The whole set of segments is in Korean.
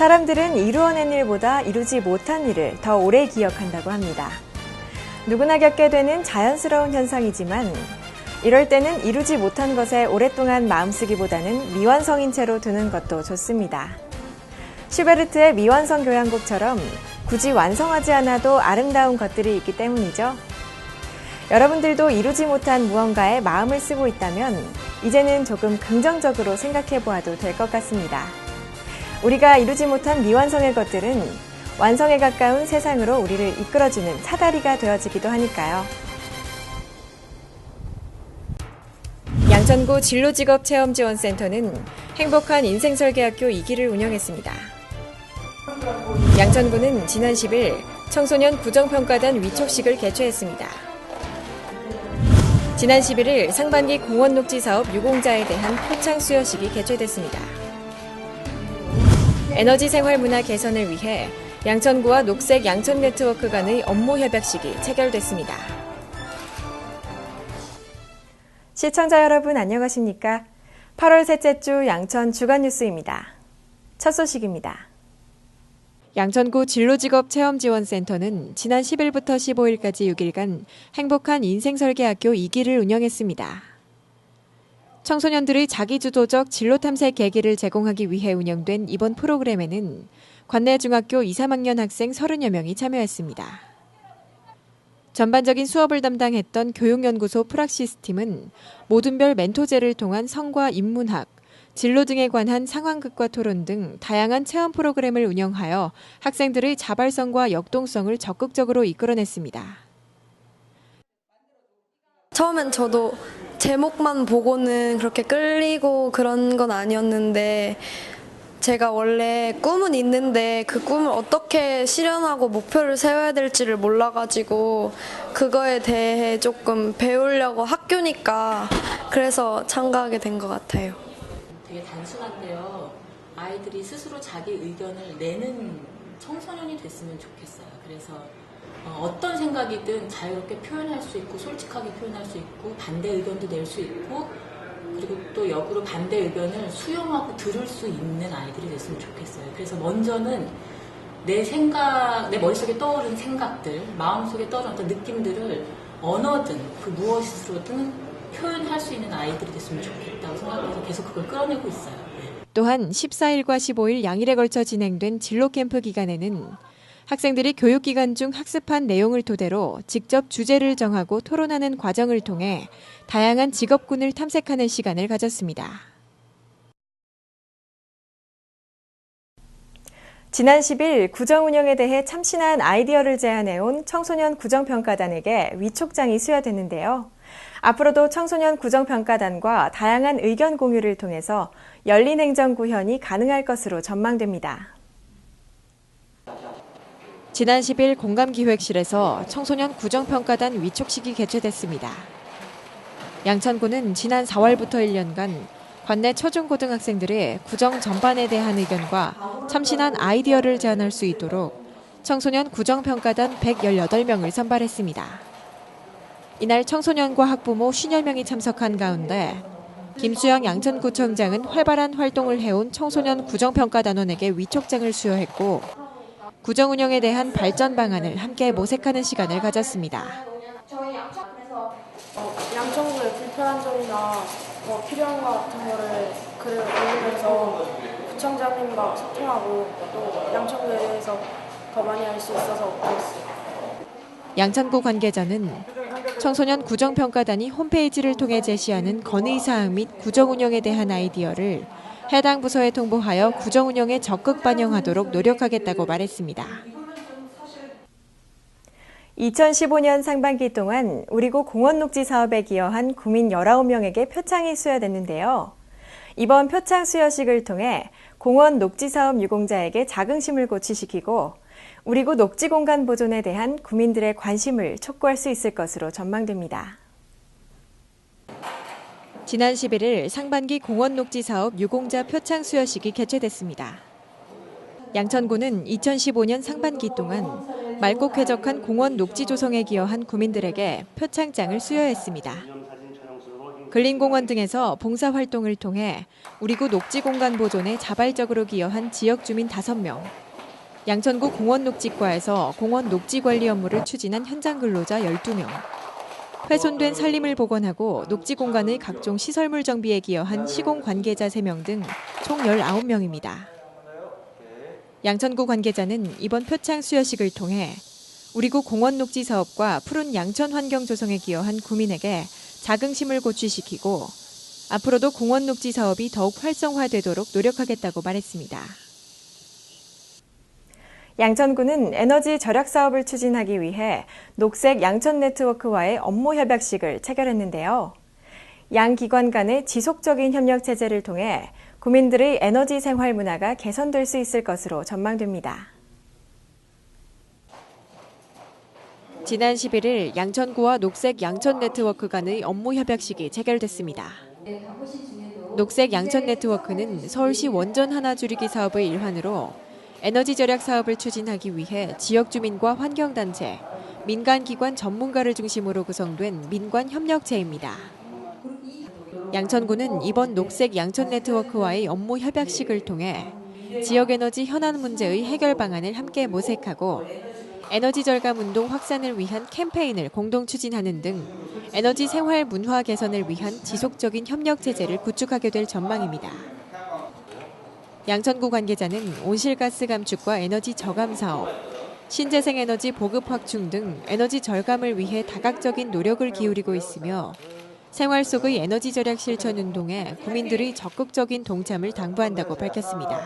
사람들은 이루어낸 일보다 이루지 못한 일을 더 오래 기억한다고 합니다. 누구나 겪게 되는 자연스러운 현상이지만 이럴 때는 이루지 못한 것에 오랫동안 마음쓰기보다는 미완성인 채로 두는 것도 좋습니다. 슈베르트의 미완성 교향곡처럼 굳이 완성하지 않아도 아름다운 것들이 있기 때문이죠. 여러분들도 이루지 못한 무언가에 마음을 쓰고 있다면 이제는 조금 긍정적으로 생각해 보아도 될 것 같습니다. 우리가 이루지 못한 미완성의 것들은 완성에 가까운 세상으로 우리를 이끌어주는 사다리가 되어지기도 하니까요. 양천구 진로직업체험지원센터는 행복한 인생설계학교 2기를 운영했습니다. 양천구는 지난 10일 청소년 구정평가단 위촉식을 개최했습니다. 지난 11일 상반기 공원녹지사업 유공자에 대한 표창 수여식이 개최됐습니다. 에너지 생활 문화 개선을 위해 양천구와 녹색 양천 네트워크 간의 업무 협약식이 체결됐습니다. 시청자 여러분 안녕하십니까? 8월 셋째 주 양천 주간 뉴스입니다. 첫 소식입니다. 양천구 진로직업체험지원센터는 지난 10일부터 15일까지 6일간 행복한 인생설계학교 2기를 운영했습니다. 청소년들의 자기주도적 진로탐색 계기를 제공하기 위해 운영된 이번 프로그램에는 관내 중학교 2, 3학년 학생 30여 명이 참여했습니다. 전반적인 수업을 담당했던 교육연구소 프락시스팀은 모든별 멘토제를 통한 성과 인문학, 진로 등에 관한 상황극과 토론 등 다양한 체험 프로그램을 운영하여 학생들의 자발성과 역동성을 적극적으로 이끌어냈습니다. 처음엔 저도 제목만 보고는 그렇게 끌리고 그런 건 아니었는데 제가 원래 꿈은 있는데 그 꿈을 어떻게 실현하고 목표를 세워야 될지를 몰라가지고 그거에 대해 조금 배우려고 학교니까 그래서 참가하게 된 것 같아요. 되게 단순한데요. 아이들이 스스로 자기 의견을 내는 청소년이 됐으면 좋겠어요. 그래서 어떤 생각이든 자유롭게 표현할 수 있고 솔직하게 표현할 수 있고 반대 의견도 낼 수 있고 그리고 또 역으로 반대 의견을 수용하고 들을 수 있는 아이들이 됐으면 좋겠어요. 그래서 먼저는 내 머릿속에 떠오른 생각들, 마음속에 떠오른 어떤 느낌들을 언어든 그 무엇으로든 표현할 수 있는 아이들이 됐으면 좋겠다고 생각해서 계속 그걸 끌어내고 있어요. 또한 14일과 15일 양일에 걸쳐 진행된 진로 캠프 기간에는 학생들이 교육기간 중 학습한 내용을 토대로 직접 주제를 정하고 토론하는 과정을 통해 다양한 직업군을 탐색하는 시간을 가졌습니다. 지난 10일 구정 운영에 대해 참신한 아이디어를 제안해온 청소년 구정평가단에게 위촉장이 수여됐는데요. 앞으로도 청소년 구정평가단과 다양한 의견 공유를 통해서 열린 행정 구현이 가능할 것으로 전망됩니다. 지난 10일 공감기획실에서 청소년 구정평가단 위촉식이 개최됐습니다. 양천구는 지난 4월부터 1년간 관내 초중고등학생들의 구정 전반에 대한 의견과 참신한 아이디어를 제안할 수 있도록 청소년 구정평가단 118명을 선발했습니다. 이날 청소년과 학부모 50여 명이 참석한 가운데 김수영 양천구청장은 활발한 활동을 해온 청소년 구정평가단원에게 위촉장을 수여했고 구정 운영에 대한 발전 방안을 함께 모색하는 시간을 가졌습니다. 양천구의 불편한 점이나 필요한 것 같은 거를 글을 올리면서 구청장님과 소통하고 또 양천구에 대해서 더 많이 알 수 있어서 좋았어요. 양천구 관계자는 청소년 구정평가단이 홈페이지를 통해 제시하는 건의사항 및 구정 운영에 대한 아이디어를 해당 부서에 통보하여 구정 운영에 적극 반영하도록 노력하겠다고 말했습니다. 2015년 상반기 동안 우리구 공원녹지 사업에 기여한 구민 19명에게 표창이 수여됐는데요. 이번 표창 수여식을 통해 공원 녹지 사업 유공자에게 자긍심을 고취시키고 우리구 녹지 공간 보존에 대한 구민들의 관심을 촉구할 수 있을 것으로 전망됩니다. 지난 11일 상반기 공원 녹지 사업 유공자 표창 수여식이 개최됐습니다. 양천구는 2015년 상반기 동안 맑고 쾌적한 공원 녹지 조성에 기여한 구민들에게 표창장을 수여했습니다. 근린공원 등에서 봉사활동을 통해 우리구 녹지공간 보존에 자발적으로 기여한 지역주민 5명, 양천구 공원녹지과에서 공원 녹지관리 업무를 추진한 현장 근로자 12명, 훼손된 산림을 복원하고 녹지공간의 각종 시설물 정비에 기여한 시공 관계자 3명 등 총 19명입니다. 양천구 관계자는 이번 표창 수여식을 통해 우리구 공원 녹지 사업과 푸른 양천 환경 조성에 기여한 구민에게 자긍심을 고취시키고 앞으로도 공원 녹지 사업이 더욱 활성화되도록 노력하겠다고 말했습니다. 양천구는 에너지 절약 사업을 추진하기 위해 녹색 양천 네트워크와의 업무 협약식을 체결했는데요. 양 기관 간의 지속적인 협력 체제를 통해 구민들의 에너지 생활 문화가 개선될 수 있을 것으로 전망됩니다. 지난 11일 양천구와 녹색 양천 네트워크 간의 업무 협약식이 체결됐습니다. 녹색 양천 네트워크는 서울시 원전 하나 줄이기 사업의 일환으로 에너지 절약 사업을 추진하기 위해 지역 주민과 환경단체, 민간기관 전문가를 중심으로 구성된 민관협력체입니다. 양천구는 이번 녹색 양천 네트워크와의 업무 협약식을 통해 지역 에너지 현안 문제의 해결 방안을 함께 모색하고 에너지 절감 운동 확산을 위한 캠페인을 공동 추진하는 등 에너지 생활 문화 개선을 위한 지속적인 협력 체제를 구축하게 될 전망입니다. 양천구 관계자는 온실가스 감축과 에너지 저감 사업, 신재생 에너지 보급 확충 등 에너지 절감을 위해 다각적인 노력을 기울이고 있으며 생활 속의 에너지 절약 실천 운동에 구민들의 적극적인 동참을 당부한다고 밝혔습니다.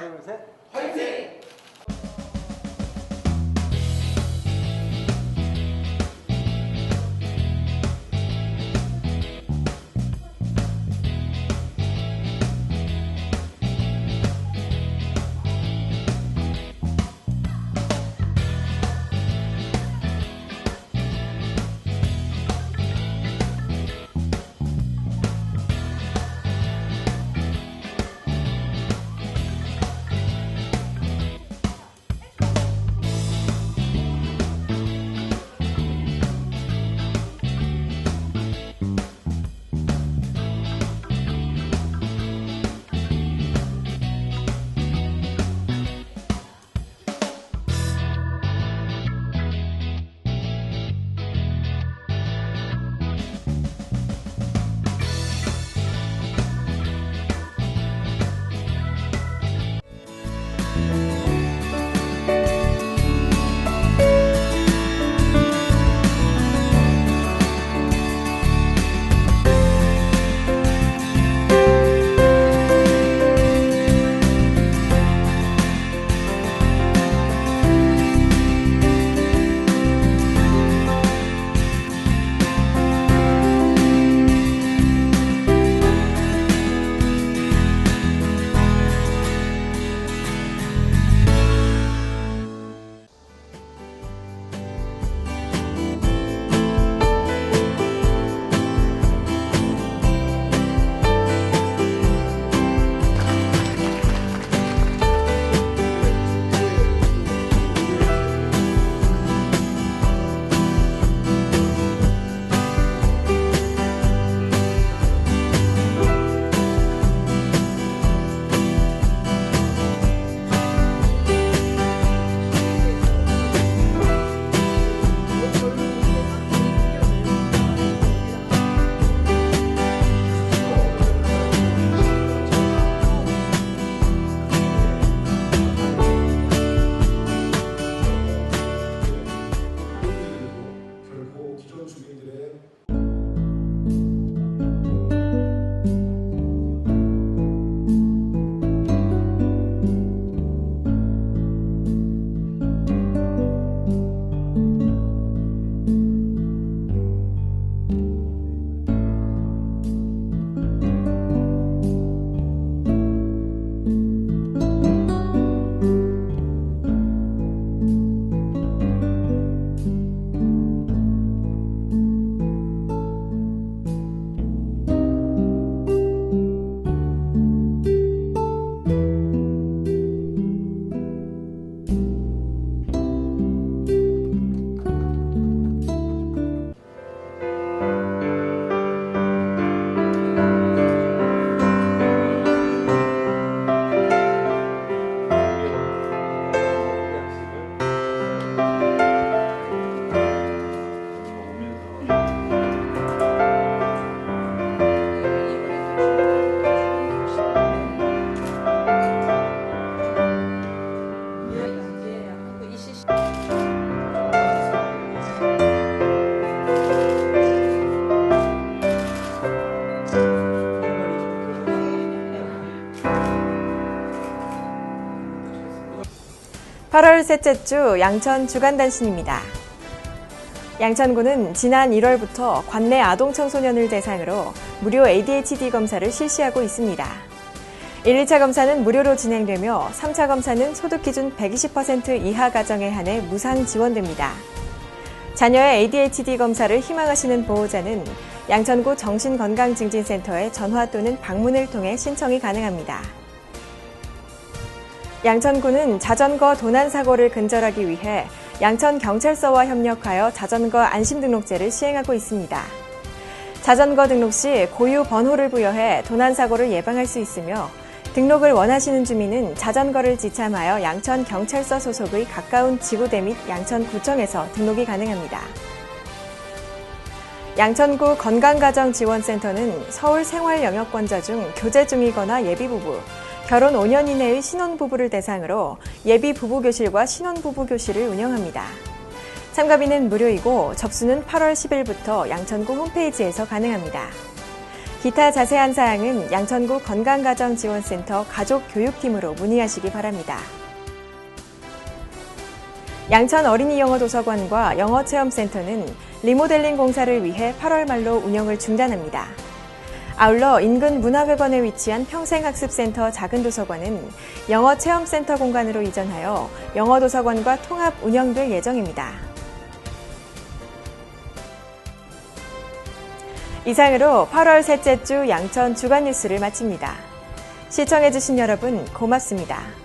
8월 셋째 주 양천 주간단신입니다. 양천구는 지난 1월부터 관내 아동 청소년을 대상으로 무료 ADHD 검사를 실시하고 있습니다. 1, 2차 검사는 무료로 진행되며 3차 검사는 소득기준 120% 이하 가정에 한해 무상 지원됩니다. 자녀의 ADHD 검사를 희망하시는 보호자는 양천구 정신건강증진센터에 전화 또는 방문을 통해 신청이 가능합니다. 양천구는 자전거 도난사고를 근절하기 위해 양천경찰서와 협력하여 자전거 안심등록제를 시행하고 있습니다. 자전거 등록 시 고유 번호를 부여해 도난사고를 예방할 수 있으며 등록을 원하시는 주민은 자전거를 지참하여 양천경찰서 소속의 가까운 지구대 및 양천구청에서 등록이 가능합니다. 양천구 건강가정지원센터는 서울 생활영역권자 중 교제 중이거나 예비부부, 결혼 5년 이내의 신혼부부를 대상으로 예비부부교실과 신혼부부교실을 운영합니다. 참가비는 무료이고 접수는 8월 10일부터 양천구 홈페이지에서 가능합니다. 기타 자세한 사항은 양천구 건강가정지원센터 가족교육팀으로 문의하시기 바랍니다. 양천 어린이 영어도서관과 영어체험센터는 리모델링 공사를 위해 8월 말로 운영을 중단합니다. 아울러 인근 문화회관에 위치한 평생학습센터 작은도서관은 영어체험센터 공간으로 이전하여 영어도서관과 통합 운영될 예정입니다. 이상으로 8월 셋째 주 양천 주간 뉴스를 마칩니다. 시청해주신 여러분 고맙습니다.